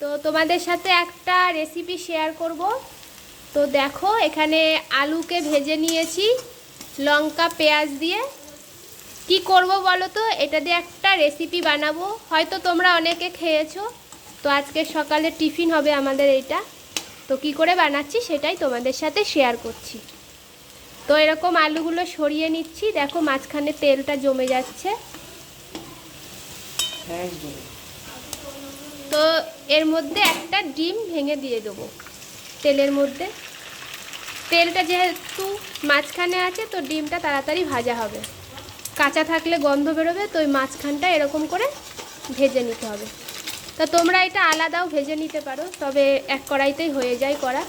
তো তোমাদের সাথে একটা রেসিপি শেয়ার করব। তো দেখো এখানে আলুকে ভেজে নিয়েছি লঙ্কা পেঁয়াজ দিয়ে। কি করব বলো তো, এটা দিয়ে একটা রেসিপি বানাবো, হয়তো তোমরা অনেকে খেয়েছো। তো আজকে সকালে টিফিন হবে আমাদের এইটা। তো কি করে বানাচ্ছি সেটাই তোমাদের সাথে শেয়ার করছি। তো এরকম আলুগুলো সরিয়ে নিচ্ছি, দেখো মাঝখানে তেলটা জমে যাচ্ছে। তো এর মধ্যে একটা ডিম ভেঙে দিয়ে দেবো তেলের মধ্যে। তেলটা যেহেতু মাঝখানে আছে তো ডিমটা তাড়াতাড়ি ভাজা হবে, কাঁচা থাকলে গন্ধ বেরোবে। তো ওই মাঝখানটা এরকম করে ভেজে নিতে হবে। তা তোমরা এটা আলাদাও ভেজে নিতে পারো, তবে এক কড়াইতেই হয়ে যায় করা।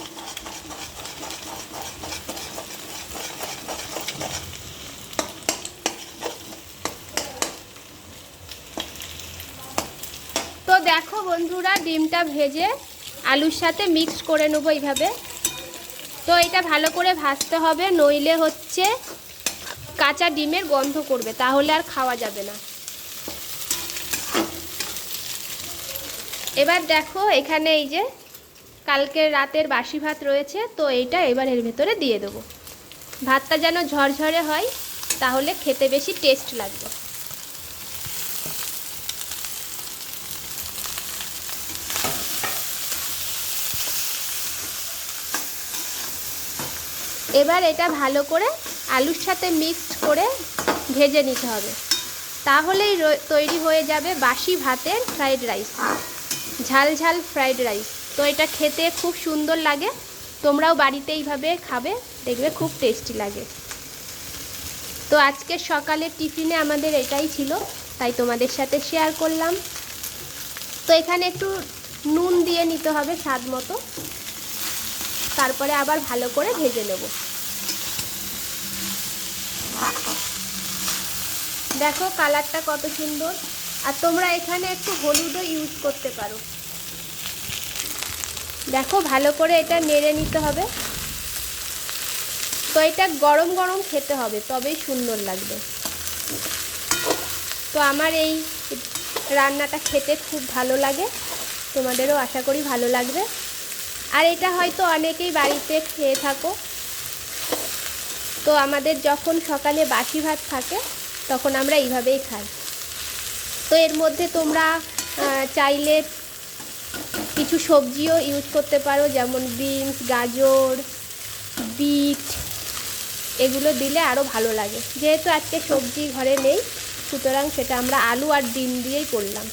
তো দেখো বন্ধুরা, ডিমটা ভেজে আলুর সাথে মিক্স করে নেবো এইভাবে। তো এটা ভালো করে ভাজতে হবে, নইলে হচ্ছে কাঁচা ডিমের গন্ধ করবে, তাহলে আর খাওয়া যাবে না। এবার দেখো এখানে এই যে কালকের রাতের বাসি ভাত রয়েছে, তো এইটা এবার এর ভেতরে দিয়ে দেবো। ভাতটা যেন ঝরঝরে হয়, তাহলে খেতে বেশি টেস্ট লাগবে। এবার এটা ভালো করে আলুর সাথে মিক্সড করে ভেজে নিতে হবে, তাহলেই তৈরি হয়ে যাবে বাসি ভাতের ফ্রাইড রাইস, ঝাল ঝাল ফ্রাইড রাইস। তো এটা খেতে খুব সুন্দর লাগে, তোমরাও বাড়িতে এইভাবে খাবে, দেখবে খুব টেস্টি লাগে। তো আজকে সকালের টিফিনে আমাদের এটাই ছিল, তাই তোমাদের সাথে শেয়ার করলাম। তো এখানে একটু নুন দিয়ে নিতে হবে স্বাদ মতো, তারপরে আবার ভালো করে ভেজে নেব। দেখো কালারটা কত সুন্দর। আর তোমরা এখানে একটু হলুদও ইউজ করতে পারো। দেখো ভালো করে এটা নেড়ে নিতে হবে। তো এটা গরম গরম খেতে হবে, তবেই সুন্দর লাগবে। তো আমার এই রান্নাটা খেতে খুব ভালো লাগে, তোমাদেরও আশা করি ভালো লাগবে। আর এটা হয়তো অনেকেই বাড়িতে খেয়ে থাকো। তো আমাদের যখন সকালে বাসি ভাত থাকে তখন আমরা এইভাবেই খাই। তো এর মধ্যে তোমরা চাইলে কিছু সবজিও ইউজ করতে পারো, যেমন বিনস, গাজর, বিট, এগুলো দিলে আরও ভালো লাগে। যেহেতু আজকে সবজি ঘরে নেই, সুতরাং সেটা আমরা আলু আর ডিম দিয়েই করলাম।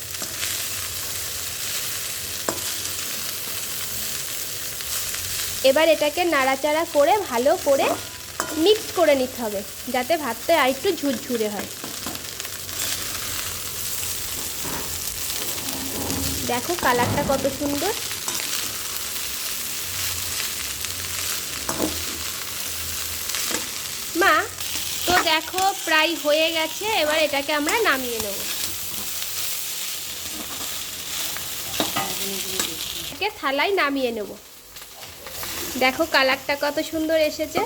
এবার এটাকে নাড়াচাড়া করে ভালো করে মিক্স করে নিতে হবে, যাতে ভাতটা আরেকটু ঝুরঝুরে হয়। দেখো কালারটা কত সুন্দর। মা, তো দেখো প্রায় হয়ে গেছে, এবার এটাকে আমরা নামিয়ে নেব। এটাকে থালায় নামিয়ে নেব। দেখো কালারটা কত সুন্দর এসেছে।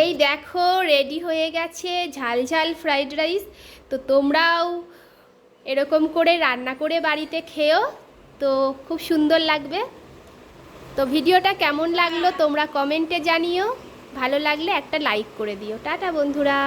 এই দেখো রেডি হয়ে গেছে ঝাল ঝাল ফ্রাইড রাইস। তো তোমরাও এরকম করে রান্না করে বাড়িতে খেও, তো খুব সুন্দর লাগবে। তো ভিডিওটা কেমন লাগলো তোমরা কমেন্টে জানিও, ভালো লাগলে একটা লাইক করে দিও। টাটা বন্ধুরা।